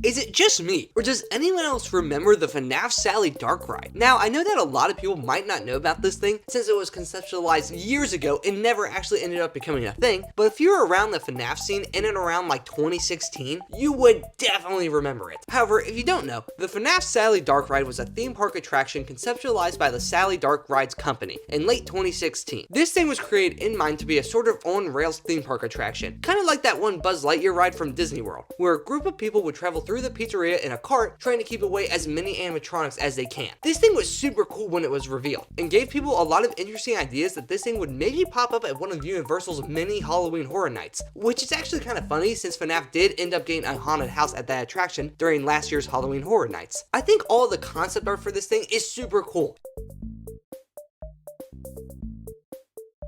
Is it just me, or does anyone else remember the FNAF Sally Dark Ride? Now, I know that a lot of people might not know about this thing since it was conceptualized years ago and never actually ended up becoming a thing, but if you're around the FNAF scene in and around like 2016, you would definitely remember it. However, if you don't know, the FNAF Sally Dark Ride was a theme park attraction conceptualized by the Sally Dark Rides company in late 2016. This thing was created in mind to be a sort of on-rails theme park attraction, kind of like that one Buzz Lightyear ride from Disney World, where a group of people would travel through the pizzeria in a cart trying to keep away as many animatronics as they can. This thing was super cool when it was revealed and gave people a lot of interesting ideas that this thing would maybe pop up at one of Universal's many Halloween Horror Nights, which is actually kind of funny since FNAF did end up getting a haunted house at that attraction during last year's Halloween Horror Nights. I think all the concept art for this thing is super cool.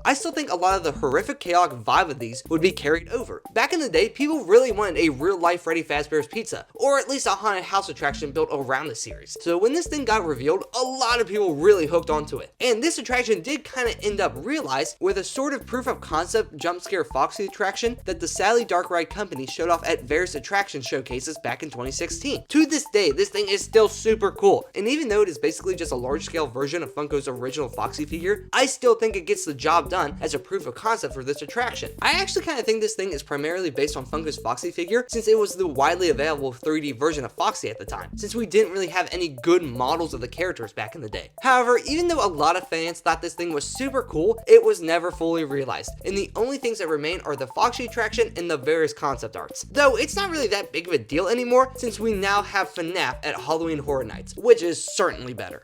I still think a lot of the horrific, chaotic vibe of these would be carried over. Back in the day, people really wanted a real-life Freddy Fazbear's Pizza, or at least a haunted house attraction built around the series. So when this thing got revealed, a lot of people really hooked onto it. And this attraction did kind of end up realized with a sort of proof of concept jump scare Foxy attraction that the Sally Dark Ride company showed off at various attraction showcases back in 2016. To this day, this thing is still super cool, and even though it is basically just a large-scale version of Funko's original Foxy figure, I still think it gets the job done as a proof of concept for this attraction. I actually kind of think this thing is primarily based on Funko's Foxy figure since it was the widely available 3D version of Foxy at the time, since we didn't really have any good models of the characters back in the day. However, even though a lot of fans thought this thing was super cool, it was never fully realized, and the only things that remain are the Foxy attraction and the various concept arts. Though it's not really that big of a deal anymore since we now have FNAF at Halloween Horror Nights, which is certainly better.